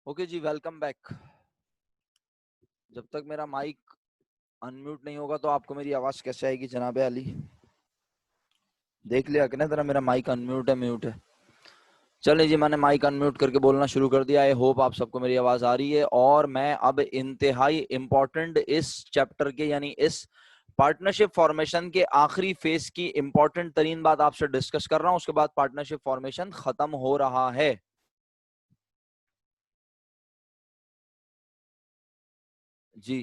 Okay जी, welcome back. जब तक मेरा माइक अनम्यूट नहीं होगा तो आपको मेरी आवाज कैसे आएगी जनाबे अली? देख लिया कि ना तेरा मेरा माइक अनम्यूट है म्यूट है। चले जी, मैंने माइक अनम्यूट करके बोलना शुरू कर दिया। आई होप आप सबको मेरी आवाज आ रही है। और मैं अब इंतहाई इंपॉर्टेंट इस चैप्टर के यानी इस पार्टनरशिप फॉर्मेशन के आखिरी फेज की इंपॉर्टेंट तरीन बात आपसे डिस्कस कर रहा हूं। उसके बाद पार्टनरशिप फॉर्मेशन खत्म हो रहा है। जी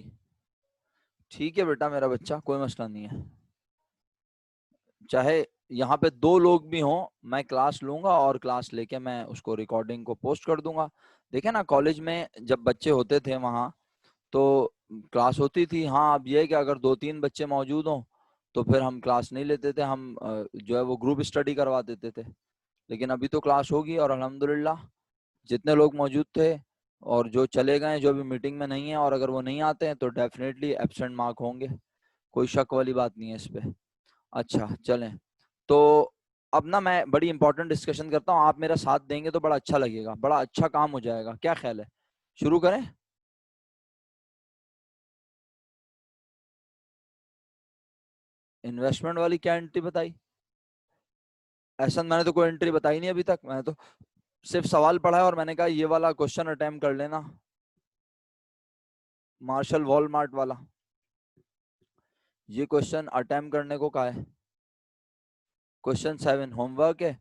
ठीक है बेटा, मेरा बच्चा, कोई मसला नहीं है। चाहे यहाँ पे दो लोग भी हों, मैं क्लास लूंगा और क्लास लेके मैं उसको रिकॉर्डिंग को पोस्ट कर दूंगा। देखे ना, कॉलेज में जब बच्चे होते थे वहाँ तो क्लास होती थी। हाँ, अब ये है कि अगर दो तीन बच्चे मौजूद हों तो फिर हम क्लास नहीं लेते थे, हम जो है वो ग्रुप स्टडी करवा देते थे। लेकिन अभी तो क्लास होगी और अल्हम्दुलिल्लाह जितने लोग मौजूद थे और जो चले गए, जो अभी मीटिंग में नहीं है, और अगर वो नहीं आते हैं तो डेफिनेटली एब्सेंट मार्क होंगे। कोई शक वाली बात नहीं है इस पे। अच्छा चलें, तो अब ना मैं बड़ी इंपॉर्टेंट डिस्कशन करता हूँ। आप मेरा साथ देंगे तो बड़ा अच्छा लगेगा, बड़ा अच्छा काम हो जाएगा। क्या ख्याल है, शुरू करें? इन्वेस्टमेंट वाली क्या एंट्री बताई? ऐसा मैंने तो कोई एंट्री बताई नहीं अभी तक। मैंने तो सिर्फ सवाल पढ़ा है और मैंने कहा ये वाला क्वेश्चन अटेम्प्ट कर लेना, मार्शल वॉलमार्ट वाला। ये क्वेश्चन अटेम्प्ट करने को कहा है। क्वेश्चन 7 होमवर्क है।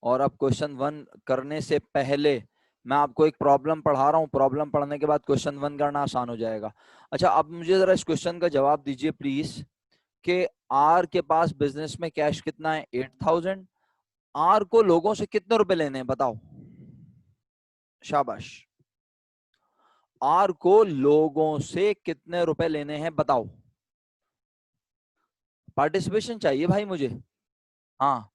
और अब क्वेश्चन 1 करने से पहले मैं आपको एक प्रॉब्लम पढ़ा रहा हूँ। प्रॉब्लम पढ़ने के बाद क्वेश्चन 1 करना आसान हो जाएगा। अच्छा, अब मुझे जरा इस क्वेश्चन का जवाब दीजिए प्लीज कि आर के पास बिजनेस में कैश कितना है? 8000। आर को लोगों से कितने रुपए लेने हैं बताओ? शाबाश। आर को लोगों से कितने रुपए लेने हैं बताओ? पार्टिसिपेशन चाहिए भाई मुझे। हाँ,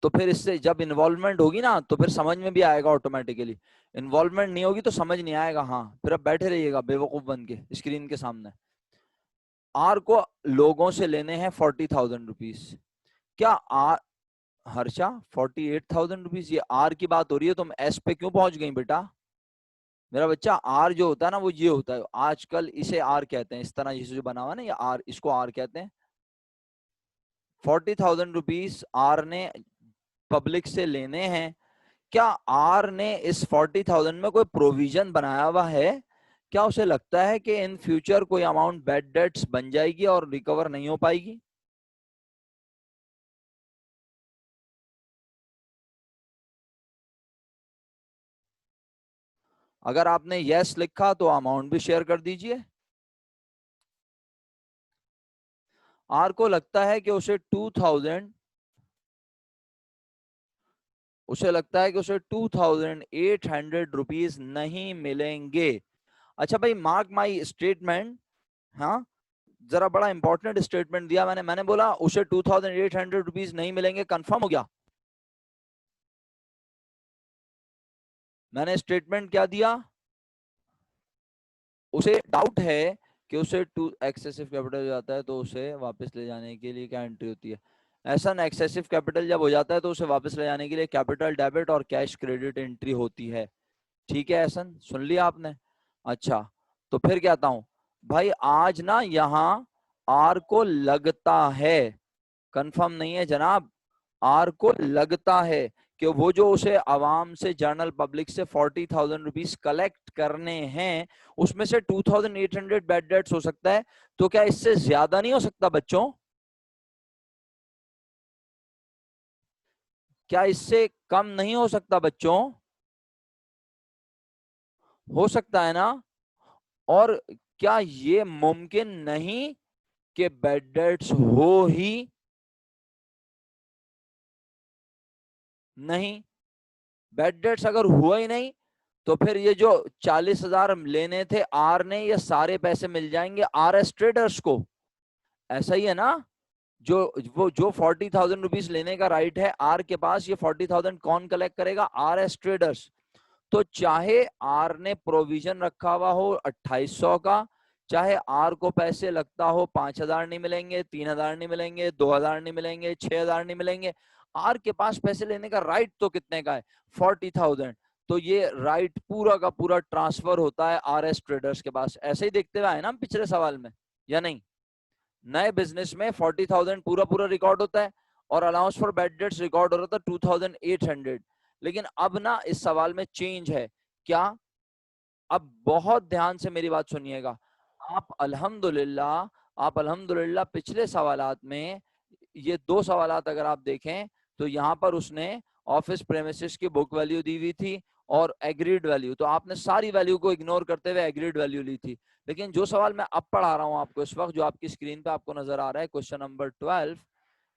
तो फिर इससे जब इन्वॉल्वमेंट होगी ना तो फिर समझ में भी आएगा ऑटोमेटिकली। इन्वॉल्वमेंट नहीं होगी तो समझ नहीं आएगा। हाँ, फिर अब बैठे रहिएगा बेवकूफ बन के स्क्रीन के सामने। आर को लोगों से लेने हैं 40,000 रुपीज। क्या आर, हर्षा 48,000 रुपीज, ये आर की बात हो रही है, तुम एस पे क्यों पहुंच गई बेटा? मेरा बच्चा, आर जो होता है ना वो ये होता है, आजकल इसे आर कहते हैं, इस तरह जिसे जो बना हुआ ना ये आर, इसको आर कहते हैं। 40,000 रुपीज आर ने पब्लिक से लेने हैं। क्या आर ने इस 40,000 में कोई प्रोविजन बनाया हुआ है? क्या उसे लगता है कि इन फ्यूचर कोई अमाउंट बैड डेट्स बन जाएगी और रिकवर नहीं हो पाएगी? अगर आपने यस लिखा तो अमाउंट भी शेयर कर दीजिए। आर को लगता है कि उसे लगता है कि उसे 2,800 रुपीज नहीं मिलेंगे। अच्छा भाई, मार्क माई स्टेटमेंट। हाँ, जरा बड़ा इंपॉर्टेंट स्टेटमेंट दिया मैंने बोला उसे 2,800 रुपीज नहीं मिलेंगे, कंफर्म हो गया? मैंने स्टेटमेंट क्या दिया? उसे डाउट है कि उसे टू एक्सेसिव कैपिटल हो जाता है तो उसे वापस ले जाने के लिए क्या एंट्री होती है? ऐसा ना, एक्सेसिव कैपिटल जब हो जाता है तो उसे वापस ले जाने के लिए कैपिटल डेबिट और कैश क्रेडिट एंट्री होती है। ठीक है ऐसा सुन लिया आपने? अच्छा, तो फिर कहता हूं भाई, आज ना यहाँ आर को लगता है, कंफर्म नहीं है जनाब, आर को लगता है कि वो जो उसे आवाम से, जनरल पब्लिक से 40,000 रुपीज कलेक्ट करने हैं उसमें से 2,800 बैड डेट्स हो सकता है। तो क्या इससे ज्यादा नहीं हो सकता बच्चों? क्या इससे कम नहीं हो सकता बच्चों? हो सकता है ना? और क्या ये मुमकिन नहीं कि बैड डेट्स हो ही नहीं? बैड डेट्स अगर हुआ ही नहीं तो फिर ये जो 40,000 लेने थे आर ने, ये सारे पैसे मिल जाएंगे आर एस ट्रेडर्स को। ऐसा ही है ना? जो वो जो 40,000 रुपीज लेने का राइट है आर के पास, ये 40,000 कौन कलेक्ट करेगा? R S traders. तो चाहे आर ने प्रोविजन रखा हुआ हो 2,800 का, चाहे आर को पैसे लगता हो 5,000 नहीं मिलेंगे, 3,000 नहीं मिलेंगे, 2,000 नहीं मिलेंगे, 6,000 नहीं मिलेंगे, आर के पास पैसे लेने का राइट तो कितने का है? 40,000। तो ये राइट पूरा का पूरा ट्रांसफर होता है आरएस ट्रेडर्स के पास। ऐसे ही देखते हुए आए ना हम पिछले सवाल में, या नहीं? नए बिजनेस में 40,000 पूरा पूरा रिकॉर्ड होता है और allowance for bad debts record हो रहा था 2,800। लेकिन अब ना इस सवाल में चेंज है क्या? अब बहुत ध्यान से मेरी बात सुनिएगा। आप अल्हम्दुलिल्लाह पिछले सवालात में ये दो सवालात अगर आप देखें तो यहाँ पर उसने ऑफिस प्रेमिसेस की बुक वैल्यू दी हुई थी और एग्रीड वैल्यू, तो आपने सारी वैल्यू को इग्नोर करते हुए एग्रीड वैल्यू ली थी। लेकिन जो सवाल मैं अब पढ़ा रहा हूं आपको इस वक्त, जो आपकी स्क्रीन पे आपको नजर आ रहा है, क्वेश्चन नंबर 12,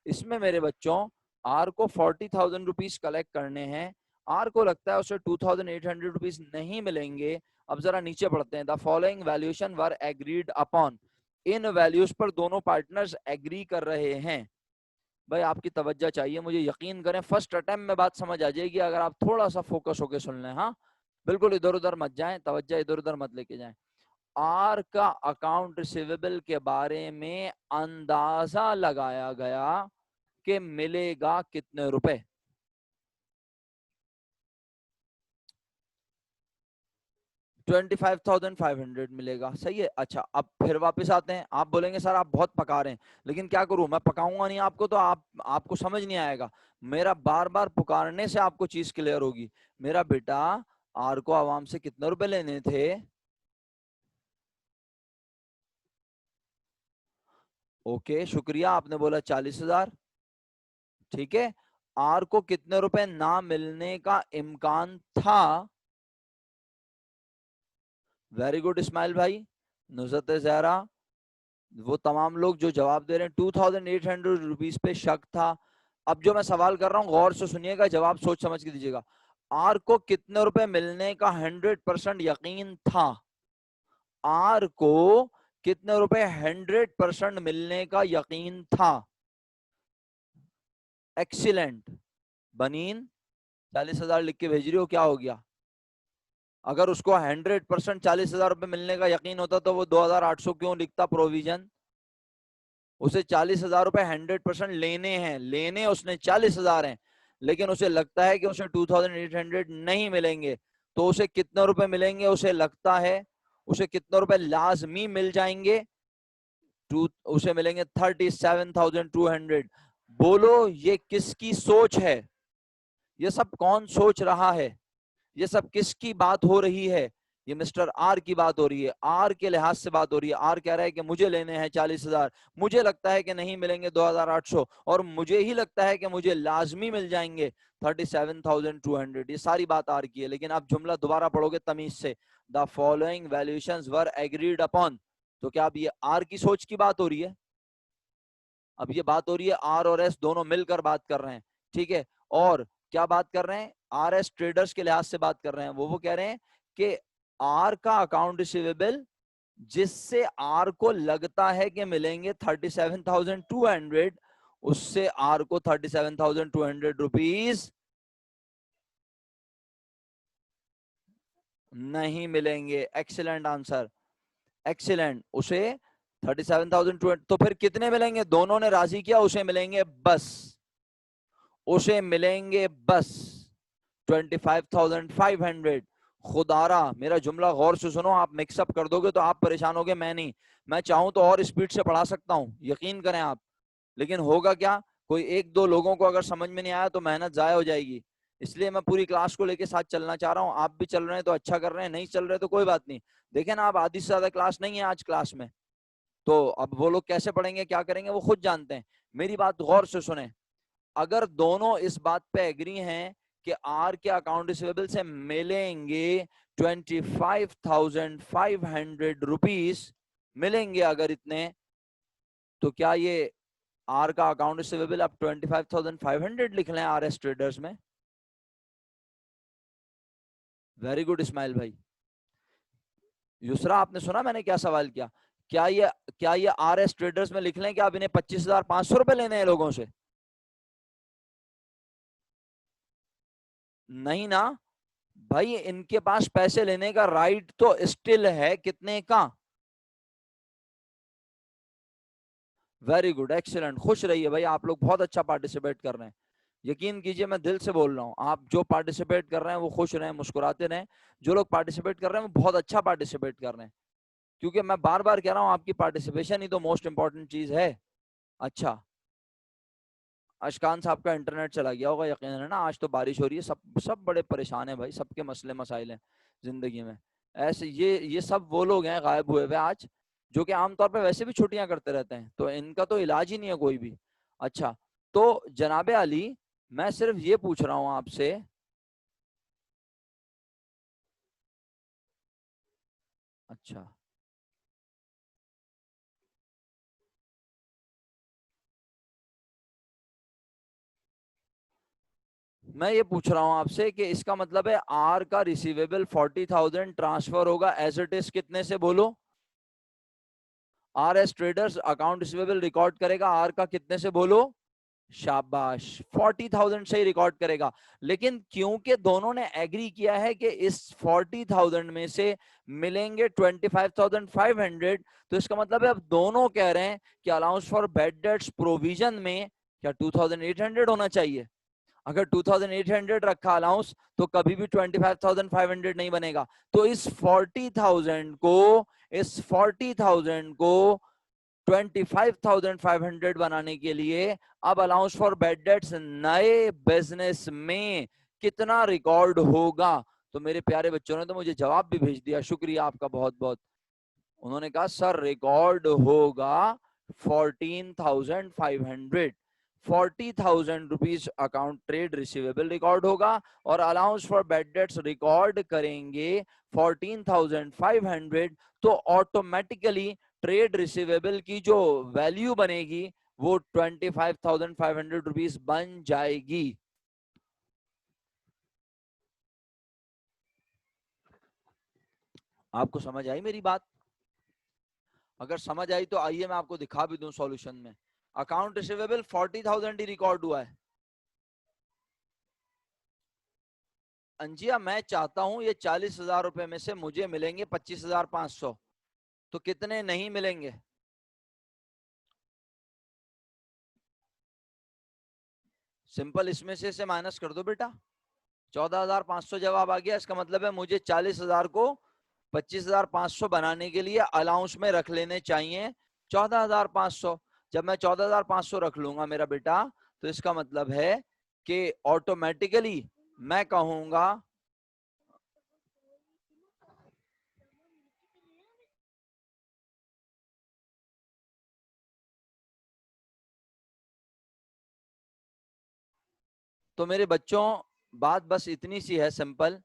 इसमें मेरे बच्चों आर को 40,000 रुपीज कलेक्ट करने हैं। आर को लगता है उसे 2,800 रुपीज नहीं मिलेंगे। अब जरा नीचे पढ़ते हैं। The following valuation were agreed upon, in values पर दोनों पार्टनर्स एग्री कर रहे हैं। भाई आपकी तवज्जो चाहिए, मुझे यकीन करें फर्स्ट अटेम्प्ट में बात समझ आ जाएगी अगर आप थोड़ा सा फोकस होकर सुन लें। हाँ, बिल्कुल इधर उधर मत जाएं, तवज्जो इधर उधर मत लेके जाएं। आर का अकाउंट रिसीवेबल के बारे में अंदाजा लगाया गया कि मिलेगा कितने रुपए? 25,500 मिलेगा। सही है। अच्छा, अब फिर वापस आते हैं। आप बोलेंगे सर आप बहुत पका रहे हैं, लेकिन क्या करूं, मैं पकाऊंगा नहीं आपको तो आपको समझ नहीं आएगा। मेरा बार बार पुकारने से आपको चीज क्लियर होगी। मेरा बेटा, आर को आवाम से कितने रुपए लेने थे? ओके शुक्रिया, आपने बोला 40,000। ठीक है। आर को कितने रुपए ना मिलने का इम्कान था? वेरी गुड इस्माइल भाई, नुसरत जहरा, वो तमाम लोग जो जवाब दे रहे हैं, 2,800 रुपीज पे शक था। अब जो मैं सवाल कर रहा हूं गौर से सुनिएगा, जवाब सोच समझ के दीजिएगा। आर को कितने रुपए मिलने का 100% यकीन था? आर को कितने रुपए 100% मिलने का यकीन था? एक्सीलेंट। बनीन 40,000 लिख के भेज रही हो, क्या हो गया? अगर उसको 100% 40,000 रुपए मिलने का यकीन होता तो वो 2,800 क्यों लिखता प्रोविजन? उसे 40,000 रुपए 100% लेने हैं, लेने उसने 40,000 हैं, लेकिन उसे लगता है कि उसे 2,800 नहीं मिलेंगे। तो उसे कितने रुपए मिलेंगे? उसे लगता है उसे कितने रुपए लाजमी मिल जाएंगे? उसे मिलेंगे 37,200। बोलो ये किसकी सोच है? ये सब कौन सोच रहा है? ये सब किसकी बात हो रही है? ये मिस्टर आर की बात हो रही है। आर के लिहाज से बात हो रही है। आर कह रहा है कि मुझे लेने हैं 40,000, मुझे लगता है कि नहीं मिलेंगे 2,800, और मुझे ही लगता है कि मुझे लाजमी मिल जाएंगे 37,200। ये सारी बात आर की है। लेकिन आप जुमला दोबारा पढ़ोगे तमीज से, the following valuations were agreed upon, तो क्या अब ये आर की सोच की बात हो रही है? अब ये बात हो रही है आर और एस दोनों मिलकर बात कर रहे हैं। ठीक है। और क्या बात कर रहे हैं? आर एस ट्रेडर्स के लिहाज से बात कर रहे हैं। वो कह रहे हैं कि आर का अकाउंट रिसीवेबल जिससे आर को लगता है कि मिलेंगे 37,200, उससे आर को 37,200 रुपीज नहीं मिलेंगे। Excellent answer, excellent. उसे 37,200, तो फिर कितने मिलेंगे? दोनों ने राजी किया, उसे मिलेंगे बस, उसे मिलेंगे बस 25,500। खुदारा मेरा जुमला गौर से सुनो, आप मिक्सअप कर दोगे तो आप परेशान होगे, मैं नहीं। मैं चाहूं तो और स्पीड से पढ़ा सकता हूं, यकीन करें आप। लेकिन होगा क्या, कोई एक दो लोगों को अगर समझ में नहीं आया तो मेहनत जाया हो जाएगी। इसलिए मैं पूरी क्लास को लेके साथ चलना चाह रहा हूँ। आप भी चल रहे हैं तो अच्छा कर रहे हैं, नहीं चल रहे तो कोई बात नहीं। देखें ना, आप आधी से ज्यादा क्लास नहीं है आज क्लास में, तो अब वो लोग कैसे पढ़ेंगे क्या करेंगे वो खुद जानते हैं। मेरी बात गौर से सुने। अगर दोनों इस बात पे एग्री हैं कि आर के अकाउंट रिसीवेबल से मिलेंगे 25,500 रुपीज मिलेंगे, अगर इतने, तो क्या ये आर का अकाउंट रिसीवेबल आप 25,500 लिख लें आर एस ट्रेडर्स में? वेरी गुड इस्माइल भाई। युसरा आपने सुना मैंने क्या सवाल किया? क्या ये आर एस ट्रेडर्स में लिख लें कि आप इन्हें 25,500 रुपए लेने हैं लोगों से? नहीं ना भाई, इनके पास पैसे लेने का राइट तो स्टिल है, कितने का? वेरी गुड, एक्सीलेंट, खुश रहिए भाई, आप लोग बहुत अच्छा पार्टिसिपेट कर रहे हैं। यकीन कीजिए मैं दिल से बोल रहा हूँ, आप जो पार्टिसिपेट कर रहे हैं वो खुश रहें, मुस्कुराते रहें। जो लोग पार्टिसिपेट कर रहे हैं वो बहुत अच्छा पार्टिसिपेट कर रहे हैं, क्योंकि मैं बार बार कह रहा हूँ आपकी पार्टिसिपेशन ही तो मोस्ट इंपॉर्टेंट चीज है। अच्छा, अशकान साहब का इंटरनेट चला गया होगा यकीन है ना, आज तो बारिश हो रही है, सब सब बड़े परेशान है भाई, सबके मसले मसाइल हैं जिंदगी में। ऐसे ये सब वो लोग हैं गायब हुए हुए आज, जो कि आमतौर पे वैसे भी छुट्टियां करते रहते हैं, तो इनका तो इलाज ही नहीं है कोई भी। अच्छा, तो जनाबे अली, मैं सिर्फ ये पूछ रहा हूँ आपसे। अच्छा, मैं ये पूछ रहा हूँ आपसे कि इसका मतलब है आर का रिसीवेबल 40,000 ट्रांसफर होगा एज इट इज कितने से, बोलो। R S traders account receivable record करेगा आर का कितने से, बोलो। शाबाश, 40,000 से ही रिकॉर्ड करेगा। लेकिन क्योंकि दोनों ने एग्री किया है कि इस 40,000 में से मिलेंगे 25,500, तो इसका मतलब है अब दोनों कह रहे हैं कि allowance for bad debts provision में क्या 2,800 होना चाहिए। अगर 2,800 रखा अलाउंस तो कभी भी 25,500 नहीं बनेगा। तो इस 40,000 को 25,500 बनाने के लिए अब अलाउंस फॉर बैड डेट्स नए बिजनेस में कितना रिकॉर्ड होगा। तो मेरे प्यारे बच्चों ने तो मुझे जवाब भी भेज दिया, शुक्रिया आपका बहुत बहुत। उन्होंने कहा सर रिकॉर्ड होगा 14,500, 40,000 rupees account trade receivable record होगा और allowance for bad debts record करेंगे 14,500। तो ऑटोमेटिकली ट्रेड रिसीवेबल की जो वैल्यू बनेगी वो 25,500 रुपीज बन जाएगी। आपको समझ आई मेरी बात? अगर समझ आई तो आइए मैं आपको दिखा भी दूं सॉल्यूशन में। अकाउंट रिसीवेबल 40,000 ही रिकॉर्ड हुआ है। अंजिया, मैं चाहता हूं ये 40,000 रुपए में से मुझे मिलेंगे 25,500, तो कितने नहीं मिलेंगे? सिंपल, इसमें से माइनस कर दो बेटा। 14,500 जवाब आ गया। इसका मतलब है मुझे 40,000 को 25,500 बनाने के लिए अलाउंस में रख लेने चाहिए 14,500। जब मैं 14,500 रख लूंगा मेरा बेटा, तो इसका मतलब है कि ऑटोमेटिकली मैं कहूंगा, तो मेरे बच्चों बात बस इतनी सी है सिंपल,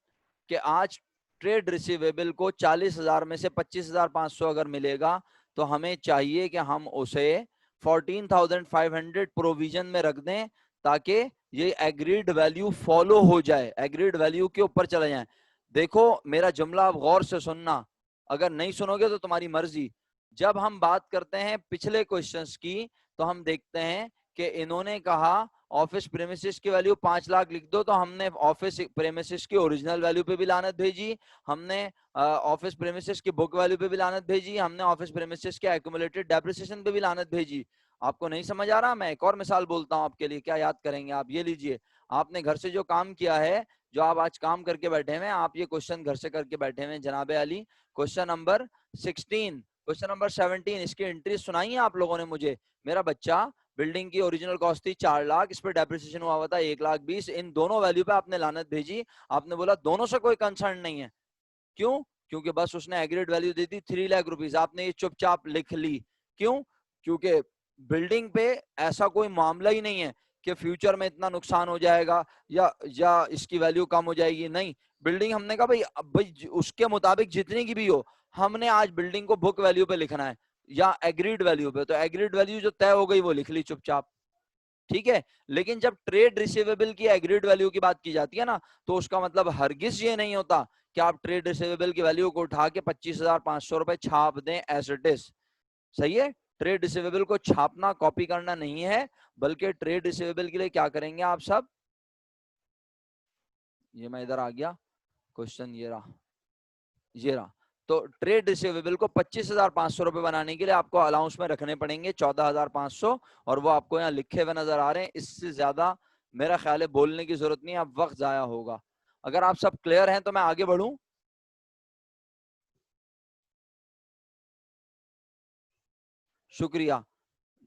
कि आज ट्रेड रिसीवेबल को 40,000 में से 25,500 अगर मिलेगा, तो हमें चाहिए कि हम उसे 14,500 प्रोविजन में रख दें, ताकि ये एग्रीड वैल्यू फॉलो हो जाए, एग्रीड वैल्यू के ऊपर चले जाए। देखो मेरा जुमला आप गौर से सुनना, अगर नहीं सुनोगे तो तुम्हारी मर्जी। जब हम बात करते हैं पिछले क्वेश्चंस की, तो हम देखते हैं कि इन्होंने कहा ऑफिस प्रेमिसेस की वैल्यू 5 लाख लिख दो, तो हमने ऑफिस प्रेमिसेस की ओरिजिनल वैल्यू पे भी लानत भेजी, हमने ऑफिस प्रेमिसेस की बुक वैल्यू पे भी लानत भेजी, हमने ऑफिस प्रेमिसेस के एक्यूमुलेटेड डेप्रिसिएशन पे भी लानत भेजी। आपको नहीं समझ आ रहा? मैं एक और मिसाल बोलता हूं आपके लिए, क्या याद करेंगे आप? ये लीजिए, आपने घर से जो काम किया है, जो आप आज काम करके बैठे हुए, आप ये क्वेश्चन घर से करके बैठे हुए जनाबे Ali, question number 16, question number 17, इसकी एंट्री सुनाई है आप लोगों ने मुझे। मेरा बच्चा, बिल्डिंग की ओरिजिनल कॉस्ट थी 4 लाख, इस पर डेप्रिसिएशन हुआ हुआ था 1,20,000, इन दोनों वैल्यू पे आपने लानत भेजी। आपने बोला दोनों से कोई कंसर्न नहीं है। क्यों? क्योंकि बस उसने एग्रीड वैल्यू दी थी 3,00,000 रुपीज, आपने ये चुपचाप लिख ली। क्यों? क्योंकि बिल्डिंग पे ऐसा कोई मामला ही नहीं है कि फ्यूचर में इतना नुकसान हो जाएगा या इसकी वैल्यू कम हो जाएगी, नहीं। बिल्डिंग हमने कहा भाई, भाई उसके मुताबिक जितनी की भी हो, हमने आज बिल्डिंग को बुक वैल्यू पे लिखना है या एग्रीड वैल्यू पे, तो एग्रीड वैल्यू जो तय हो गई वो लिख ली चुपचाप, ठीक है। लेकिन जब ट्रेड रिसीवेबल की एग्रीड वैल्यू की बात की जाती है ना, तो उसका मतलब हरगिज ये नहीं होता कि आप ट्रेड रिसीवेबल की वैल्यू को उठा के 25,500 रुपए छाप दें एज इट इज। सही है? ट्रेड रिसीवेबल को छापना, कॉपी करना नहीं है, बल्कि ट्रेड रिसीवेबल के लिए क्या करेंगे आप सब, ये मैं इधर आ गया, क्वेश्चन ये रहा, ये रहा। तो ट्रेड रिसीवेबल को 25,500 रुपए बनाने के लिए आपको अलाउंस में रखने पड़ेंगे 14,500, और वो आपको यहाँ लिखे हुए नजर आ रहे हैं। इससे ज्यादा मेरा ख्याल है बोलने की जरूरत नहीं है, अब वक्त जाया होगा। अगर आप सब क्लियर हैं तो मैं आगे बढ़ूं। शुक्रिया।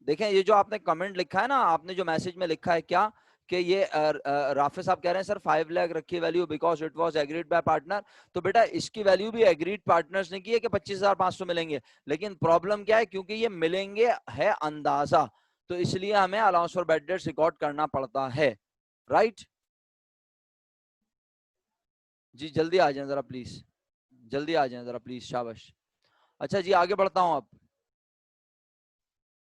देखें ये जो आपने कमेंट लिखा है ना, आपने जो मैसेज में लिखा है क्या कि ये राफे साहब कह रहे हैं सर 5 लाख रखी value because it was agreed by partner. तो बेटा इसकी वैल्यू भी एग्रीड पार्टनर्स ने की है कि 25,500 मिलेंगे, लेकिन प्रॉब्लम क्या है, क्योंकि ये मिलेंगे है अंदाजा, तो इसलिए हमें allowance for bad debts record करना पड़ता है। राइट जी, जल्दी आ जाए जरा प्लीज, जल्दी आ जाए जरा प्लीज, शाबाश। अच्छा जी आगे बढ़ता हूं, अब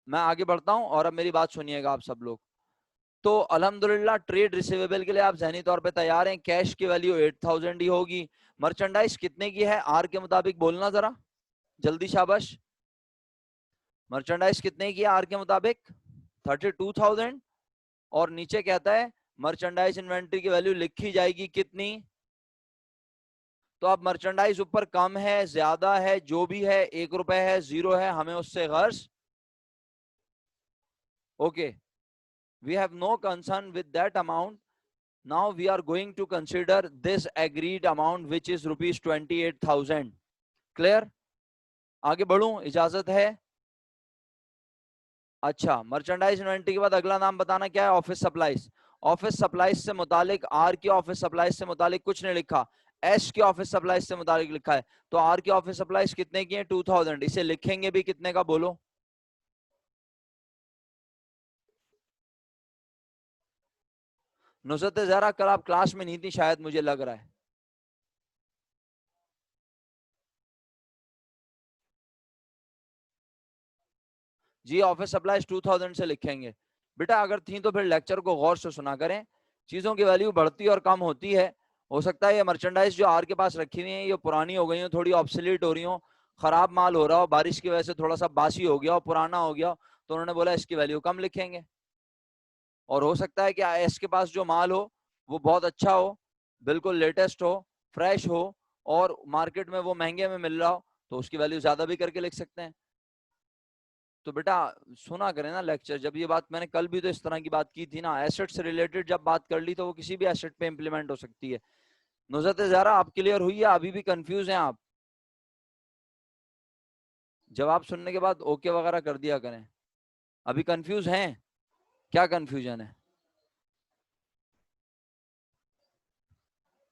मैं आगे बढ़ता हूं और अब मेरी बात सुनिएगा आप सब लोग। तो अल्हम्दुलिल्लाह ट्रेड रिसीवेबल के लिए आप जहनी तौर पे तैयार हैं। कैश की वैल्यू 8,000 ही होगी। मर्चेंडाइज कितने की है आर के मुताबिक, बोलना जरा जल्दी, शाबाश। मर्चेंडाइज कितने की है आर के मुताबिक? 32,000। और नीचे कहता है मर्चेंडाइज इन्वेंट्री की वैल्यू लिखी जाएगी कितनी। तो अब मर्चेंडाइज ऊपर कम है ज्यादा है जो भी है, 1 रुपए है 0 है, हमें उससे गर्ज। Okay, we have no concern with that amount. Now we are going to consider this agreed amount which is rupees 28,000. Clear? आगे बढ़ूं, इजाजत है? अच्छा, मर्चेंडाइज इन्वेंट्री के बाद अगला नाम बताना क्या है, ऑफिस सप्लाईज। ऑफिस सप्लाईज से मुतालिक आर की ऑफिस सप्लाईज से मुतालिक कुछ नहीं लिखा, एस की ऑफिस सप्लाईज से मुतालिक लिखा है। तो आर की ऑफिस सप्लाईज कितने की है? 2,000। इसे लिखेंगे भी कितने का, बोलो। नुसरत जरा कल आप क्लास में नहीं थी शायद, मुझे लग रहा है। जी ऑफिस सप्लाईज 2,000 से लिखेंगे। बेटा अगर थी तो फिर लेक्चर को गौर से सुना करें। चीजों की वैल्यू बढ़ती और कम होती है। हो सकता है ये मर्चेंडाइज जो आर के पास रखी हुई है ये पुरानी हो गई हो, थोड़ी ऑब्सोलीट हो रही हो, खराब माल हो रहा हो, बारिश की वजह से थोड़ा सा बासी हो गया हो, पुराना हो गया हो, तो उन्होंने बोला इसकी वैल्यू कम लिखेंगे। और हो सकता है कि एस के पास जो माल हो वो बहुत अच्छा हो, बिल्कुल लेटेस्ट हो, फ्रेश हो, और मार्केट में वो महंगे में मिल रहा हो, तो उसकी वैल्यू ज्यादा भी करके लिख सकते हैं। तो बेटा सुना करें ना लेक्चर, जब ये बात मैंने कल भी तो इस तरह की बात की थी ना, एसेट से रिलेटेड जब बात कर ली तो वो किसी भी एसेट पे इंप्लीमेंट हो सकती है। नुज़रत ज़ारा आप क्लियर हुई है, अभी भी कंफ्यूज हैं आप? जवाब सुनने के बाद ओके वगैरह कर दिया करें। अभी कंफ्यूज हैं? क्या कंफ्यूजन है?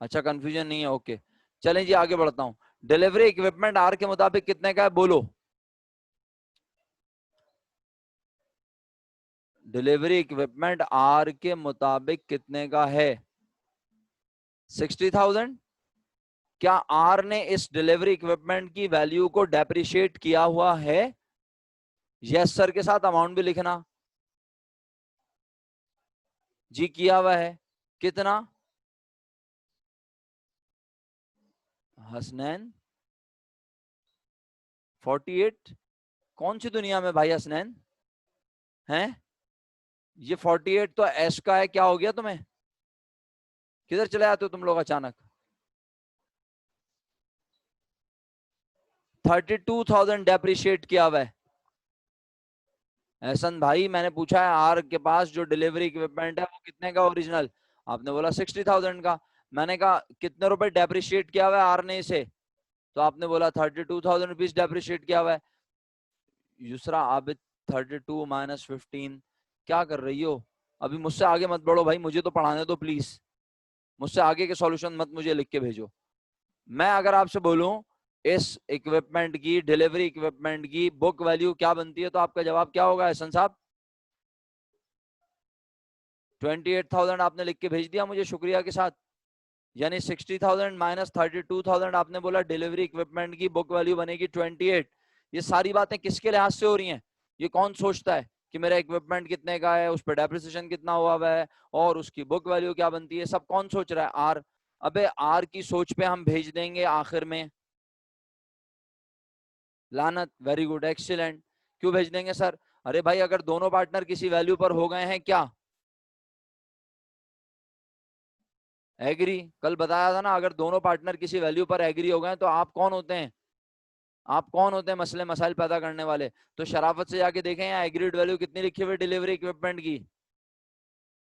अच्छा कंफ्यूजन नहीं है, ओके। चलें जी आगे बढ़ता हूँ। डिलीवरी इक्विपमेंट आर के मुताबिक कितने का है, बोलो। डिलीवरी इक्विपमेंट आर के मुताबिक कितने का है? 60,000। क्या आर ने इस डिलीवरी इक्विपमेंट की वैल्यू को डेप्रिशिएट किया हुआ है? यस सर के साथ अमाउंट भी लिखना। जी किया हुआ है। कितना? हसनैन 48? कौन सी दुनिया में भाई हसनैन हैं? ये 48 तो एस का है, क्या हो गया तुम्हें? किधर चले आते हो तुम लोग अचानक? 32,000 डेप्रिशिएट किया हुआ है। एहसन भाई मैंने पूछा है आर के पास जो डिलीवरी इक्विपमेंट है वो कितने का ओरिजिनल? आपने बोला 60,000 का। मैंने कहा कितने रुपए डेप्रिशिएट किया हुआ है आर ने इसे? तो आपने बोला 32,000 रुपीज डेप्रिशिएट किया हुआ है। यूसरा आबिद 32 माइनस 15, क्या कर रही हो? अभी मुझसे आगे मत बढ़ो भाई, मुझे तो पढ़ाने दो प्लीज। मुझसे आगे के सॉल्यूशन मत मुझे लिख के भेजो। मैं अगर आपसे बोलूं इस इक्विपमेंट की, डिलीवरी इक्विपमेंट की बुक वैल्यू क्या बनती है, तो आपका जवाब क्या होगा एहसन साहब? 28,000 आपने लिख के भेज दिया मुझे शुक्रिया के साथ। यानी 60,000 माइनस 32,000 आपने बोला डिलीवरी इक्विपमेंट की बुक वैल्यू बनेगी 28। ये सारी बातें किसके लिहाज से हो रही हैं? ये कौन सोचता है कि मेरा इक्विपमेंट कितने का है, उस पर डेप्रिसिएशन कितना हुआ है, और उसकी बुक वैल्यू क्या बनती है, सब कौन सोच रहा है? आर। अबे आर की सोच पे हम भेज देंगे आखिर में लानत। Very good, excellent. क्यों भेज देंगे सर? अरे भाई अगर दोनों पार्टनर किसी वैल्यू पर हो गए हैं, क्या एग्री? कल बताया था ना, अगर दोनों पार्टनर किसी वैल्यू पर एग्री हो गए तो आप कौन होते हैं? आप कौन होते हैं मसले मसाइल पैदा करने वाले? तो शराफत से जाके देखें यहाँ एग्रीड वैल्यू कितनी लिखी हुई डिलीवरी इक्विपमेंट की।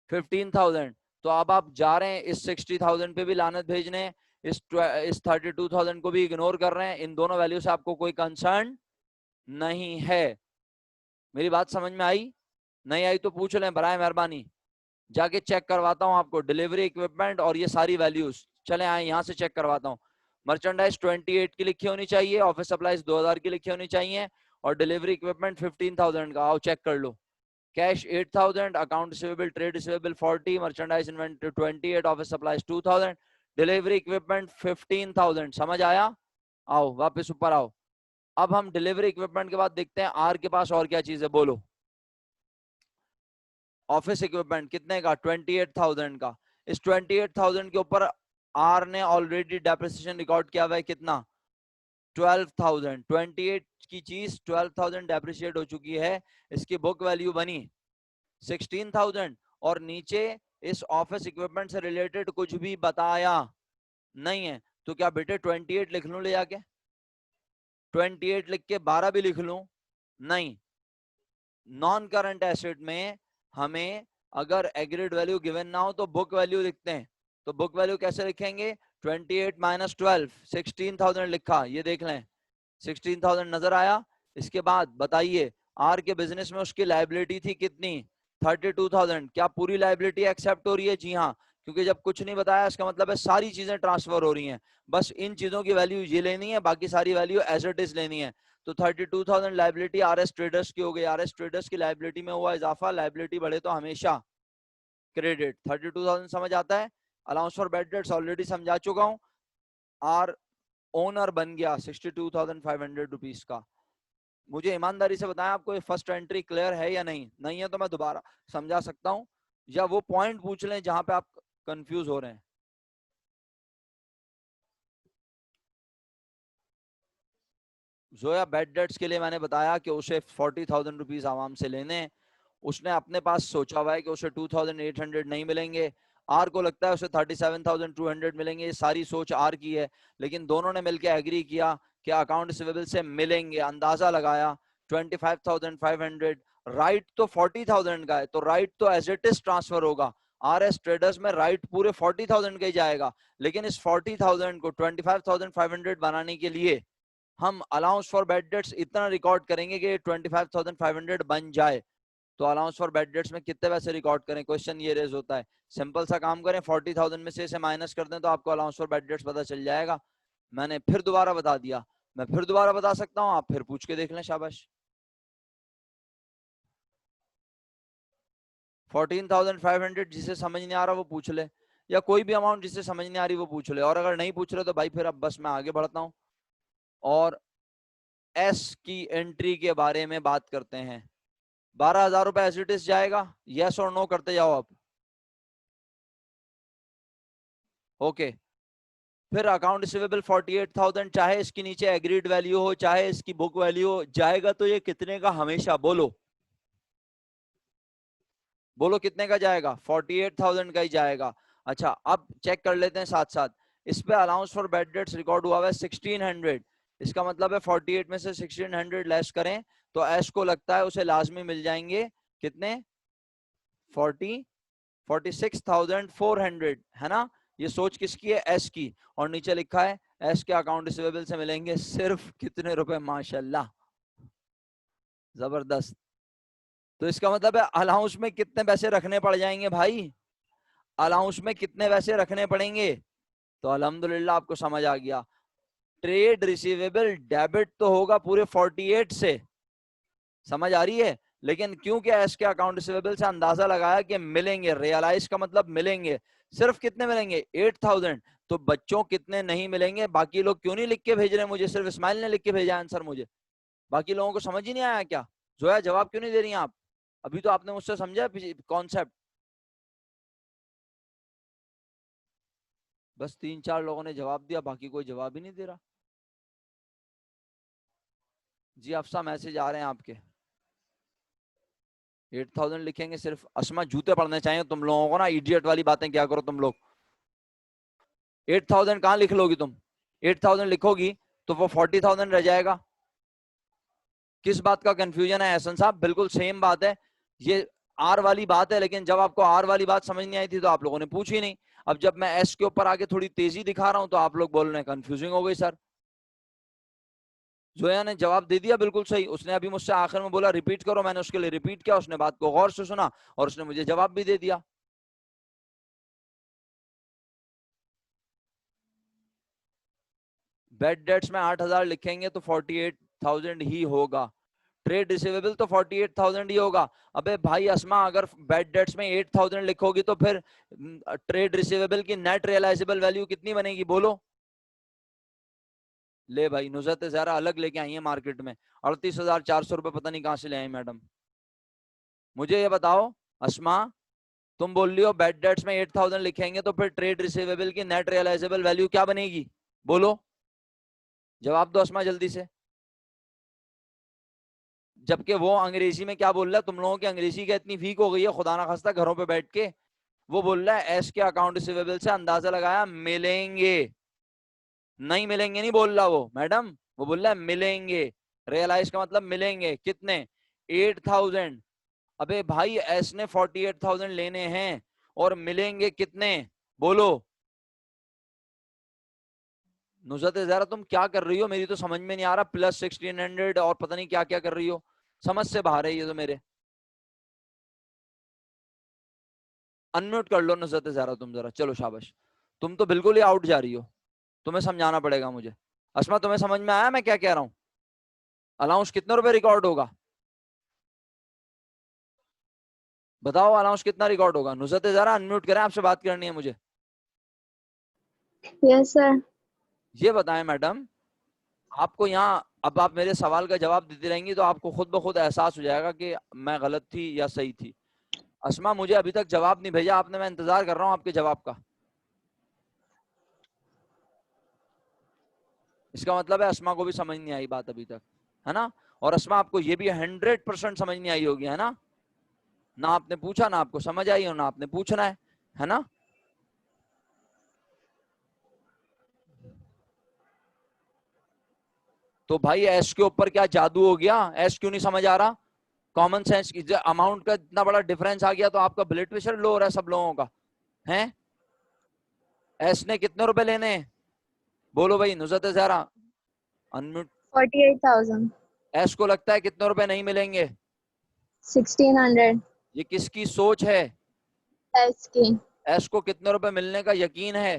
15,000। तो अब आप जा रहे हैं इस 60,000 पे भी लानत भेजने, इस 32,000 को भी इग्नोर कर रहे हैं। इन दोनों वैल्यू से आपको कोई कंसर्न नहीं है। मेरी बात समझ में आई? नहीं आई तो पूछ लें बराए मेहरबानी, जाके चेक करवाता हूं आपको डिलीवरी इक्विपमेंट और ये सारी वैल्यूज। चले आए यहां से चेक करवाता हूं। मर्चेंडाइज 28 की लिखी होनी चाहिए, ऑफिस सप्लाईज 2000 की लिखी होनी चाहिए, और डिलीवरी इक्विपमेंट 15,000 का। आओ चेक कर लो। Cash 8,000, account receivable trade receivable 40, merchandise inventory 28, office supplies 2000, delivery equipment 15,000। समझ आया? आओ वापस ऊपर आओ। अब हम डिलीवरी इक्विपमेंट के बाद देखते हैं आर के पास और क्या चीज है, बोलो। ऑफिस इक्विपमेंट कितने का? 28,000 का। इस 28,000 के ऊपर आर ने ऑलरेडी डेप्रिसिएशन रिकॉर्ड किया हुआ है कितना? 12,000। 28 की चीज 12,000 डेप्रिशिएट हो चुकी है, इसकी बुक वैल्यू बनी 16,000। और नीचे इस ऑफिस इक्विपमेंट से रिलेटेड कुछ भी बताया नहीं है, तो क्या बेटे 28 लिख लूं ले जाके? 28 लिख के 12 भी लिख लूं? नहीं। नॉन करंट एसेट में हमें अगर एग्रीड वैल्यू गिवन ना हो तो बुक वैल्यू लिखते हैं। तो बुक वैल्यू कैसे लिखेंगे? 28 माइनस 12, 16,000 लिखा, ये देख लें 16,000 नजर आया। इसके बाद बताइए आर के बिजनेस में उसकी लायबिलिटी थी कितनी? 32,000। क्या पूरी लायबिलिटी एक्सेप्ट हो रही है? जी हाँ, क्योंकि जब कुछ नहीं बताया इसका मतलब है सारी चीजें ट्रांसफर हो रही हैं। बस इन चीजों की वैल्यू ये लेनी है, बाकी सारी वैल्यू एज इट इज लेनी है। तो 32,000 लायबिलिटी आरएस ट्रेडर्स की हो गई। आरएस ट्रेडर्स की लायबिलिटी में हुआ इजाफा, लायबिलिटी बढ़े तो हमेशा क्रेडिट। 32,000 समझ आता है? Allowance for bad debts already समझा चुका हूं। आर ओनर बन गया 62,500 रुपीज का। मुझे ईमानदारी से बताएं आपको ये फर्स्ट एंट्री क्लियर है या नहीं? नहीं है तो मैं दोबारा समझा सकता हूं, या वो पॉइंट पूछ लें जहां पे आप कंफ्यूज हो रहे हैं। जोया बैड डेट्स के लिए मैंने बताया कि उसे 40,000 रुपीज आवाम से लेने, उसने अपने पास सोचा हुआ है कि उसे 2,800 नहीं मिलेंगे, आर को लगता है उसे 37,200 मिलेंगे। ये सारी सोच आर की है, लेकिन दोनों ने मिलकर एग्री किया कि अकाउंट रिसीवेबल से मिलेंगे। अंदाजा लगाया 25,500। राइट तो 40,000 का है, तो राइट तो एज इट इज ट्रांसफर होगा। आर एस ट्रेडर्स में राइट पूरे 40,000 का ही जाएगा, लेकिन इस 40,000 को 25,500 बनाने के लिए हम अलाउंस फॉर बैड डेट्स इतना रिकॉर्ड करेंगे कि 25,500 बन जाए। तो अलाउंस फॉर बैड डेट्स में कितने पैसे रिकॉर्ड करें? क्वेश्चन ये रेज होता है। सिंपल सा काम करें, 40,000 में से इसे माइनस कर दें तो आपको अलाउंस फॉर बैड डेट्स पता चल जाएगा। मैंने फिर दोबारा बता दिया, मैं फिर दोबारा बता सकता हूं, आप फिर पूछ के देख लें, शाबाश। 14,500 जिसे समझ नहीं आ रहा वो पूछ ले, या कोई भी अमाउंट जिसे समझ नहीं आ रही वो पूछ ले। और अगर नहीं पूछ रहे तो भाई फिर अब बस मैं आगे बढ़ता हूं और एस की एंट्री के बारे में बात करते हैं। 12,000 रुपए एज इट इज जाएगा, यस और नो करते जाओ आप। ओके। फिर अकाउंट रिसीवेबल 48,000, चाहे इसके नीचे एग्रीड वैल्यू हो चाहे इसकी बुक वैल्यू हो, जाएगा तो ये कितने का? हमेशा बोलो बोलो कितने का जाएगा? 48,000 का ही जाएगा। अच्छा अब चेक कर लेते हैं साथ साथ, इस पे allowance for bad debts record हुआ है 1600। इसका मतलब है 48 में से 1600 लेस करें तो एस को लगता है उसे लाजमी मिल जाएंगे कितने? 46,400 है ना? ये सोच किसकी है? एस की। और नीचे लिखा है एस के अकाउंट रिसीवेबल से मिलेंगे सिर्फ कितने रुपए? माशाल्लाह, जबरदस्त। तो इसका मतलब है अलाउंस में कितने पैसे रखने पड़ जाएंगे भाई? अलाउंस में कितने पैसे रखने पड़ेंगे? तो अल्हम्दुलिल्लाह आपको समझ आ गया। ट्रेड रिसीवेबल डेबिट तो होगा पूरे 48 से, समझ आ रही है? लेकिन क्योंकि एस के अकाउंट रिसीवेबल से अंदाजा लगाया कि मिलेंगे, रियलाइज का मतलब मिलेंगे, सिर्फ कितने मिलेंगे? 8,000। तो बच्चों कितने नहीं मिलेंगे? बाकी लोग क्यों नहीं लिख के भेज रहे मुझे? सिर्फ इस्माइल ने लिख के भेजा आंसर मुझे, बाकी लोगों को समझ ही नहीं आया क्या? जोया जवाब क्यों नहीं दे रही हैं आप? अभी तो आपने मुझसे समझा कॉन्सेप्ट। बस 3-4 लोगों ने जवाब दिया, बाकी कोई जवाब ही नहीं दे रहा। जी अफसा मैसेज आ रहे हैं आपके। 8,000 लिखेंगे सिर्फ। असमा जूते पड़ने चाहिए तुम लोगों को ना, इडियट वाली बातें क्या करो तुम लोग। 8,000 कहाँ लिख लोगी तुम? 8,000 लिखोगी तो वो 40,000 रह जाएगा। किस बात का कंफ्यूजन है एहसन साहब? बिल्कुल सेम बात है। ये आर वाली बात है, लेकिन जब आपको आर वाली बात समझ नहीं आई थी तो आप लोगों ने पूछी नहीं। अब जब मैं एस के ऊपर आके थोड़ी तेजी दिखा रहा हूं तो आप लोग बोल रहे हैं कंफ्यूजिंग हो गई सर। जोया ने जवाब दे दिया बिल्कुल सही, उसने अभी मुझसे आखिर में बोला रिपीट करो, मैंने उसके लिए रिपीट किया, उसने बात को गौर से सुना और उसने मुझे जवाब भी दे दिया। बेड डेट्स में 8,000 लिखेंगे तो 48,000 ही होगा। ट्रेड रिसीवेबल तो 48,000 ही होगा। अबे भाई अस्मा, अगर बेड डेट्स में 8,000 लिखोगी तो फिर ट्रेड रिसीवेबल की नेट रियलाइजेबल वैल्यू कितनी बनेगी बोलो। ले भाई, नुजरत ज़हरा अलग लेके आई है मार्केट में, 38,400 रुपए पता नहीं कहां से ले आई मैडम। मुझे ये बताओ अस्मा, तुम बोल रही हो बेड डेट्स में 8,000 लिखेंगे तो फिर ट्रेड रिसीवेबल की नेट रियलाइजेबल वैल्यू क्या बनेगी बोलो, जवाब दो अस्मा जल्दी से। जबकि वो अंग्रेजी में क्या बोल रहा है, तुम लोगों की अंग्रेजी क्या इतनी वीक हो गई है खुदा ना खास्ता घरों पे बैठ के। वो बोल रहा है एस के अकाउंट रिसीवेबल से अंदाजा लगाया मिलेंगे, नहीं मिलेंगे नहीं बोल रहा वो मैडम, वो बोल रहा है मिलेंगे। रियलाइज का मतलब मिलेंगे कितने, 8,000। अबे भाई एस ने 48,000 लेने हैं और मिलेंगे कितने बोलो। नुसरत जरा तुम क्या कर रही हो, मेरी तो समझ में नहीं आ रहा, प्लस 1600 और पता नहीं क्या क्या कर रही हो, समझ से बाहर है ये तो मेरे। अनम्यूट कर लो नुसरत जरा तुम जरा, चलो शाबाश। तुम तो बिल्कुल ही आउट जा रही हो, तुम्हें समझाना पड़ेगा मुझे। अस्मा तुम्हें समझ में आया मैं क्या कह रहा हूँ? अलाउंस कितने रुपए रिकॉर्ड होगा बताओ, अलाउंस कितना रिकॉर्ड होगा? नुसरत जरा अनम्यूट करें, आपसे बात करनी है मुझे। Yes sir. ये बताएं मैडम, आपको यहाँ, अब आप मेरे सवाल का जवाब देती रहेंगी तो आपको खुद ब खुद एहसास हो जाएगा कि मैं गलत थी या सही थी। अस्मा मुझे अभी तक जवाब नहीं भेजा आपने, मैं इंतजार कर रहा हूँ आपके जवाब का। इसका मतलब है अस्मा को भी समझ नहीं आई बात अभी तक, है ना? और अस्मा आपको ये भी 100% समझ नहीं आई होगी, है ना? ना आपने पूछा, ना आपको समझ आई और ना आपने पूछना है ना? तो भाई एस के ऊपर क्या जादू हो गया? एस क्यों नहीं समझ आ रहा? कॉमन सेंस की अमाउंट का इतना बड़ा डिफरेंस आ गया तो आपका ब्लड प्रेशर लो हो रहा है सब लोगों का, है? एस ने कितने रुपए लेने हैं बोलो भाई, नुसरत जहरा अनम्यूट। 48,000। एस को लगता है कितने रुपए नहीं मिलेंगे? 1600। ये किसकी सोच है? एस की। एस को कितने रुपए मिलने का यकीन है?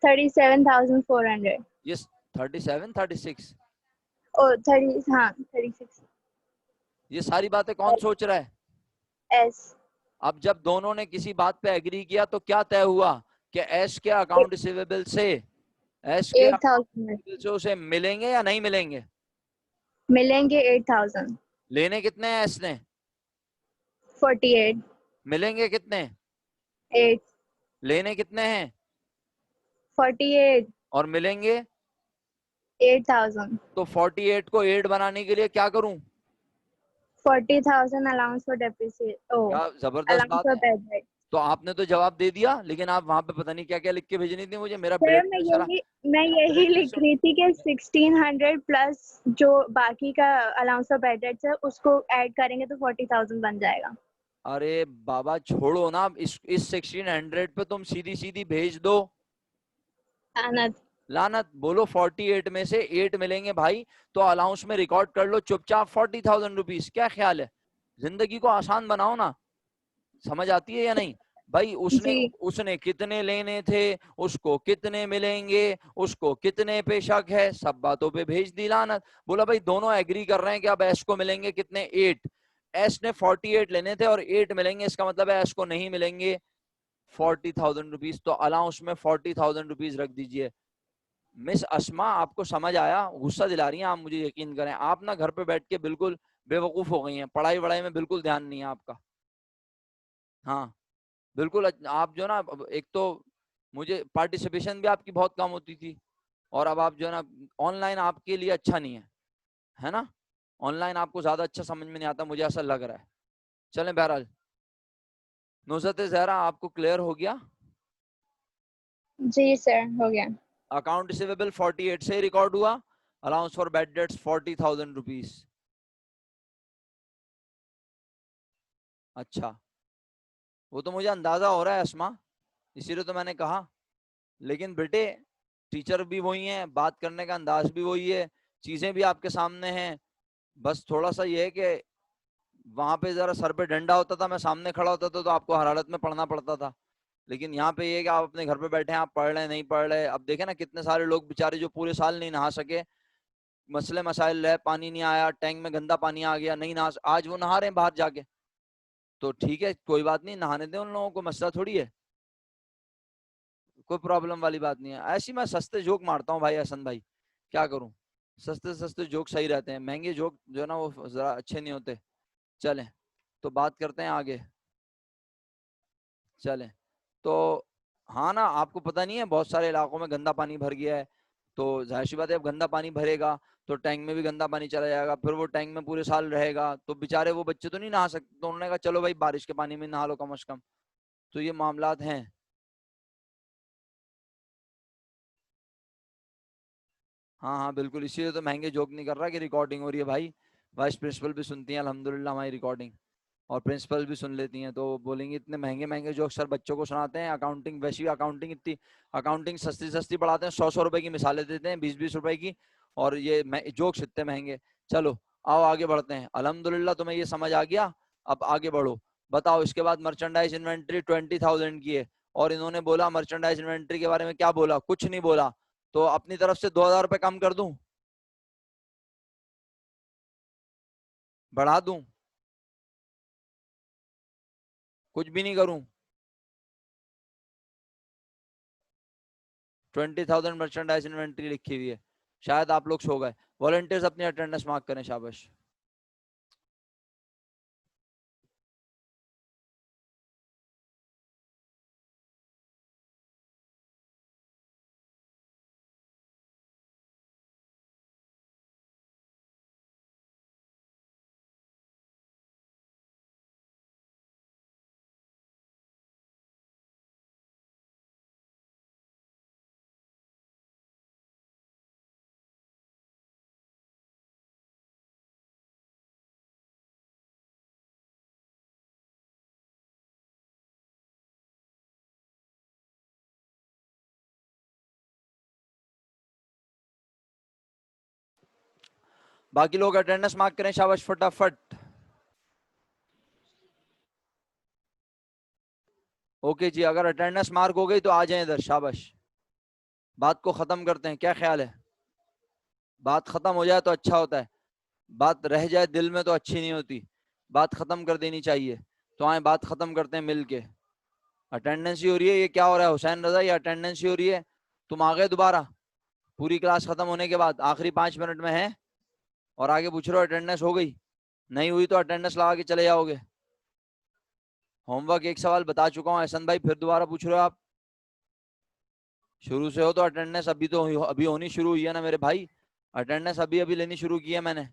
37,400। ये 37, 36, ओ 30, हाँ 36। ये सारी बातें कौन सोच रहा है? एस। अब जब दोनों ने किसी बात पे एग्री किया तो क्या तय हुआ कि एस के अकाउंट रिसीवेबल से, एस के 8,000 अकाउंट से उसे मिलेंगे या नहीं मिलेंगे? मिलेंगे। 8,000। लेने कितने हैं एस ने? 48। मिलेंगे कितने? 8। लेने कितने हैं 48। और मिलेंगे? 8,000। तो 48 को 8 बनाने के लिए क्या करूं? 40,000 अलाउंस फॉर डेप्रिसिएट। ओ, क्या जबरदस्त अलाउंस बात फॉर है। Bad debt. तो आपने तो जवाब दे दिया, लेकिन आप वहां पे पता नहीं क्या क्या लिख के भेजनी थी मुझे, मेरा सर ब्लड मैं प्रेशर, यही लिख रही थी कि 1600 प्लस जो बाकी का अलाउंस फॉर बैड डेट्स है उसको ऐड करेंगे तो 40,000 बन जाएगा। अरे बाबा छोड़ो ना, इस 1600 पे तुम सीधी सीधी भेज दो। आनंद। लानत बोलो, 48 में से 8 मिलेंगे भाई, तो अलाउंस में रिकॉर्ड कर लो चुपचाप 40,000 रुपीज। क्या ख्याल है? जिंदगी को आसान बनाओ ना। समझ आती है या नहीं? भाई उसने जी। उसने कितने लेने थे, उसको कितने मिलेंगे, उसको कितने पे शक है, सब बातों पे भेज दी लानत। बोला भाई दोनों एग्री कर रहे हैं कि अब एस को मिलेंगे कितने, 8। एस ने 48 लेने थे और 8 मिलेंगे, इसका मतलब है एस को नहीं मिलेंगे 40,000 रुपीज। तो अलाउंस में 40,000 रुपीज रख दीजिए। मिस अस्मा आपको समझ आया? गुस्सा दिला रही हैं आप मुझे, यकीन करें आप ना घर पे बैठ के बिल्कुल बेवकूफ हो गई हैं, पढ़ाई वढ़ाई में बिल्कुल ध्यान नहीं है आपका। हाँ बिल्कुल, आप जो ना, एक तो मुझे पार्टिसिपेशन भी आपकी बहुत कम होती थी, और अब आप जो है ना ऑनलाइन आपके लिए अच्छा नहीं है ना? ऑनलाइन आपको ज्यादा अच्छा समझ में नहीं आता, मुझे ऐसा लग रहा है। चलें बहरहाल, नुसरत जहरा आपको क्लियर हो गया? जी सर हो गया। अकाउंट रिसीवेबल 48 से रिकॉर्ड हुआ, allowance for bad debts 40,000 rupees. अच्छा, वो तो मुझे अंदाजा हो रहा है अस्मा, इसीलिए तो मैंने कहा। लेकिन बेटे, टीचर भी वही है, बात करने का अंदाज भी वही है, चीजें भी आपके सामने हैं। बस थोड़ा सा ये है कि वहां पे जरा सर पे डंडा होता था, मैं सामने खड़ा होता था, तो आपको हर हालत में पढ़ना पड़ता था। लेकिन यहाँ पे ये है कि आप अपने घर पे बैठे हैं, आप पढ़ रहे हैं नहीं पढ़ रहे। अब देखे ना कितने सारे लोग बेचारे जो पूरे साल नहीं नहा सके, मसले मसाइल है, पानी नहीं आया, टैंक में गंदा पानी आ गया, नहीं नहा, आज वो नहा रहे हैं बाहर जाके। तो ठीक है, कोई बात नहीं, नहाने दें उन लोगों को, मसला थोड़ी है, कोई प्रॉब्लम वाली बात नहीं है। ऐसी मैं सस्ते जोक मारता हूँ भाई हसन भाई, क्या करूं। सस्ते सस्ते जोक सही रहते हैं, महंगे जोक जो है ना वो जरा अच्छे नहीं होते। चलें, तो बात करते हैं आगे। चलें, तो हाँ ना, आपको पता नहीं है बहुत सारे इलाकों में गंदा पानी भर गया है। तो जाहिर सी बात है, अब गंदा पानी भरेगा तो टैंक में भी गंदा पानी चला जाएगा, फिर वो टैंक में पूरे साल रहेगा, तो बेचारे वो बच्चे तो नहीं नहा सकते, तो उन्होंने कहा चलो भाई बारिश के पानी में नहा लो कम से कम। तो ये मामलात हैं। हाँ हाँ बिल्कुल, इसीलिए तो महंगे जोक नहीं कर रहा कि रिकॉर्डिंग हो रही है भाई। वाइस प्रिंसिपल भी सुनती हैं अल्हम्दुलिल्लाह हमारी रिकॉर्डिंग, और प्रिंसिपल भी सुन लेती हैं, तो बोलेंगे इतने महंगे महंगे जोक सर बच्चों को सुनाते हैं। अकाउंटिंग, वैसी भी अकाउंटिंग इतनी, अकाउंटिंग सस्ती सस्ती पढ़ाते हैं, 100 100 रुपए की मिसालें देते हैं, 20 20 रुपए की, और ये जोक्स इतने महंगे। चलो आओ आगे बढ़ते हैं, अल्हम्दुलिल्लाह तुम्हें ये समझ आ गया। अब आगे बढ़ो, बताओ इसके बाद मर्चेंडाइज इन्वेंट्री 20,000 की है, और इन्होंने बोला मर्चेंडाइज इन्वेंट्री के बारे में, क्या बोला, कुछ नहीं बोला। तो अपनी तरफ से 2,000 रुपये कम कर दूं, बढ़ा दूं, कुछ भी नहीं करूं? 20,000 मर्चेंडाइज इन्वेंट्री लिखी हुई है, शायद आप लोग सो गए। वॉलंटियर्स अपनी अटेंडेंस मार्क करें, शाबाश। बाकी लोग अटेंडेंस मार्क करें, शाबाश फटाफट। ओके जी, अगर अटेंडेंस मार्क हो गई तो आ जाए इधर, शाबाश। बात को खत्म करते हैं, क्या ख्याल है? बात खत्म हो जाए तो अच्छा होता है, बात रह जाए दिल में तो अच्छी नहीं होती, बात खत्म कर देनी चाहिए। तो आए बात खत्म करते हैं मिल के। अटेंडेंस ही हो रही है, ये क्या हो रहा है हुसैन रजा, ये अटेंडेंस ही हो रही है? तुम आ गए दोबारा पूरी क्लास खत्म होने के बाद, आखिरी 5 मिनट में है, और आगे पूछ रहे हो अटेंडेंस हो गई? नहीं हुई तो अटेंडेंस लगा के चले जाओगे। होमवर्क एक सवाल बता चुका हूँ एहसन भाई, फिर दोबारा पूछ रहे हो आप? शुरू से हो तो अटेंडेंस अभी तो अभी होनी शुरू हुई है ना मेरे भाई, अटेंडेंस अभी अभी लेनी शुरू की है मैंने।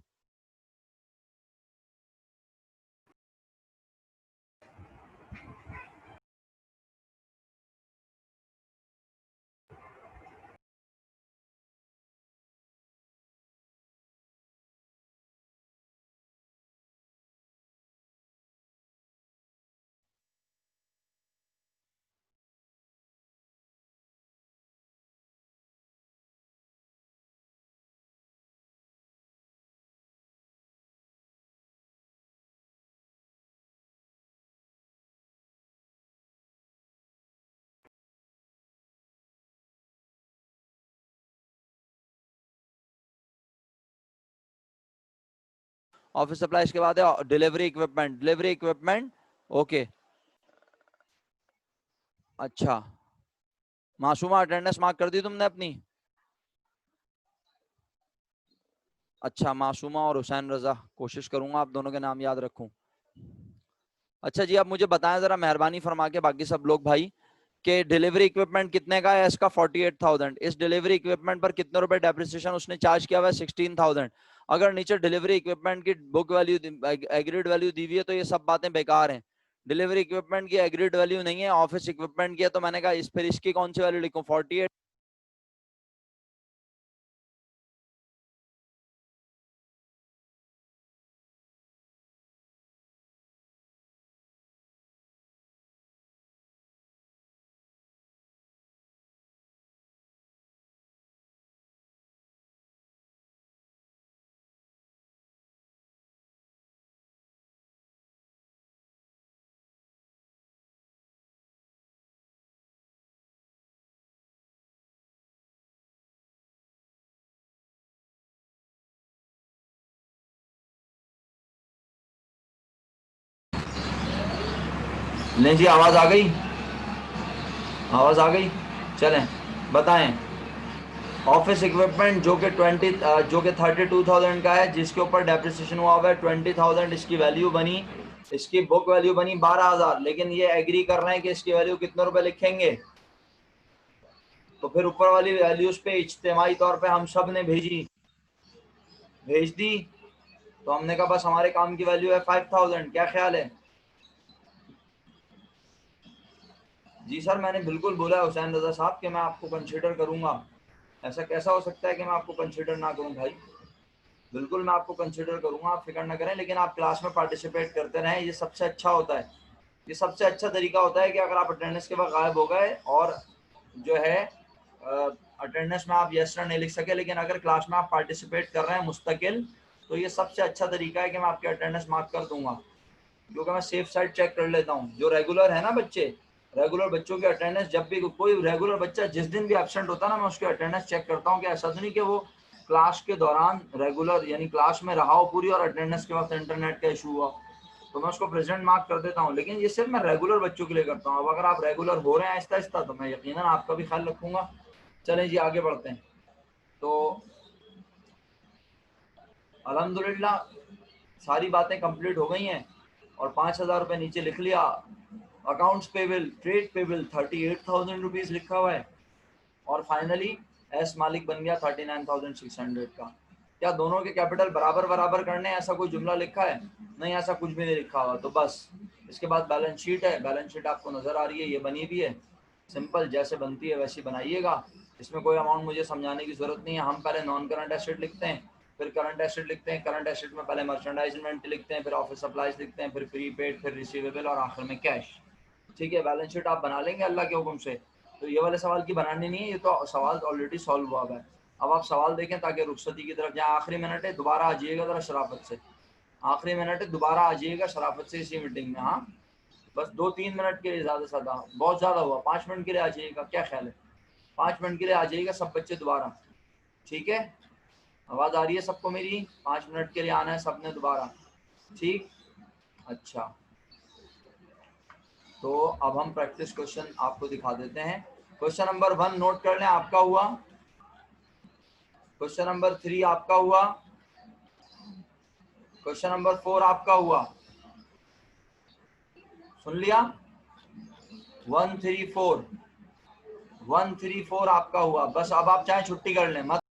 ऑफिस सप्लाईज के बाद है delivery equipment, delivery equipment. Okay, अच्छा। मासूमा अटेंडेंस मार्क कर दी तुमने अपनी? अच्छा, मासूमा और हुसैन रजा, कोशिश करूंगा आप दोनों के नाम याद रखूं। अच्छा जी, अब मुझे बताएं जरा मेहरबानी फरमा के बाकी सब लोग भाई, कि डिलीवरी इक्विपमेंट कितने का है? इसका 48,000। इस डिलीवरी इक्विपमेंट पर कितने रुपए डेप्रिसिएशन उसने चार्ज किया हुआ है? 16,000। अगर नीचे डिलीवरी इक्विपमेंट की बुक वैल्यू, एग्रीड वैल्यू दी हुई है, तो ये सब बातें बेकार हैं। डिलीवरी इक्विपमेंट की एग्रीड वैल्यू नहीं है, ऑफिस इक्विपमेंट की है, तो मैंने कहा इस पर इसकी कौन सी वैल्यू लिखूं? 48। लें जी, आवाज आ गई, आवाज आ गई। चलें बताएं। ऑफिस इक्विपमेंट जो कि 32,000 का है, जिसके ऊपर डेप्रिसिएशन हुआ है 20,000, इसकी वैल्यू बनी, इसकी बुक वैल्यू बनी 12,000, लेकिन ये एग्री कर रहे हैं कि इसकी वैल्यू कितने रुपए लिखेंगे। तो फिर ऊपर वाली वैल्यूज पे इज्तिमाई तौर पे हम सब ने भेज दी। तो हमने कहा बस हमारे काम की वैल्यू है 5,000, क्या ख्याल है? जी सर, मैंने बिल्कुल बोला है हुसैन रजा साहब कि मैं आपको कंसीडर करूंगा। ऐसा कैसा हो सकता है कि मैं आपको कंसीडर ना करूं भाई? बिल्कुल मैं आपको कंसीडर करूंगा, आप फिक्र ना करें, लेकिन आप क्लास में पार्टिसिपेट करते रहें, ये सबसे अच्छा होता है। ये सबसे अच्छा तरीका होता है कि अगर आप अटेंडेंस के वक्त गायब हो गए और जो है अटेंडेंस में आप यस नहीं लिख सके, लेकिन अगर क्लास में आप पार्टिसिपेट कर रहे हैं मुस्तकिल, तो ये सबसे अच्छा तरीका है कि मैं आपके अटेंडेंस मार्क कर दूंगा, क्योंकि मैं सेफ साइड चेक कर लेता हूँ। जो रेगुलर है ना बच्चे, रेगुलर बच्चों की अटेंडेंस, जब भी कोई रेगुलर बच्चा जिस दिन भी एब्सेंट होता है ना, मैं उसकी अटेंडेंस चेक करता हूँ कि ऐसा तो नहीं कि वो क्लास के दौरान रेगुलर यानी क्लास में रहा हो पूरी और अटेंडेंस के वक्त इंटरनेट का इशू हुआ, तो मैं उसको प्रेजेंट मार्क कर देता हूँ। लेकिन ये सिर्फ मैं रेगुलर बच्चों के लिए करता हूँ। अब अगर आप रेगुलर हो रहे हैं आहिस्ता आहिस्ता, तो मैं यकीनन आपका भी ख्याल रखूंगा। चलें जी आगे बढ़ते हैं। तो अल्हम्दुलिल्लाह सारी बातें कंप्लीट हो गई हैं और 5,000 रुपये नीचे लिख लिया। Accounts payable, trade payable 38,000 rupees लिखा हुआ है, और फाइनली एस मालिक बन गया 39,600 का। क्या दोनों के कैपिटल बराबर बराबर करने हैं, ऐसा कोई जुमला लिखा है? नहीं, ऐसा कुछ भी नहीं लिखा हुआ। तो बस इसके बाद बैलेंस शीट है, बैलेंस शीट आपको नजर आ रही है, ये बनी भी है, सिंपल जैसे बनती है वैसी बनाइएगा। इसमें कोई अमाउंट मुझे समझाने की जरूरत नहीं है। हम पहले नॉन करंट एसेट लिखते हैं, फिर करंट एसेट लिखते हैं, करंट एसेट में पहले मर्चेंडाइज इन्वेंटरी लिखते हैं, फिर ऑफिस सप्लाईज लिखते हैं, फिर प्रीपेड, फिर रिसीवेबल और आखिर में कैश। ठीक है, बैलेंस शीट आप बना लेंगे अल्लाह के हुक्म से। तो ये वाले सवाल की बनानी नहीं है, ये तो सवाल ऑलरेडी सॉल्व हुआ है। अब आप सवाल देखें ताकि रुखसती की तरफ जाए। आखिरी मिनट है, दोबारा आ जाइएगा जरा शराफत से, आखिरी मिनट है, दोबारा आ जाइएगा शराफत से इसी मीटिंग में। हाँ, बस 2-3 मिनट के लिए, ज़्यादा से ज़्यादा बहुत ज़्यादा हुआ, 5 मिनट के लिए आ जाइएगा, क्या ख्याल है? 5 मिनट के लिए आ जाइएगा सब बच्चे दोबारा, ठीक है? आवाज़ आ रही है सबको मेरी? 5 मिनट के लिए आना है सबने दोबारा, ठीक? अच्छा, तो अब हम प्रैक्टिस क्वेश्चन आपको दिखा देते हैं। क्वेश्चन नंबर 1 नोट कर लें, आपका हुआ। क्वेश्चन नंबर 3 आपका हुआ। क्वेश्चन नंबर 4 आपका हुआ। सुन लिया? 1, 3, 4 आपका हुआ। बस अब आप चाहे छुट्टी कर लें, मत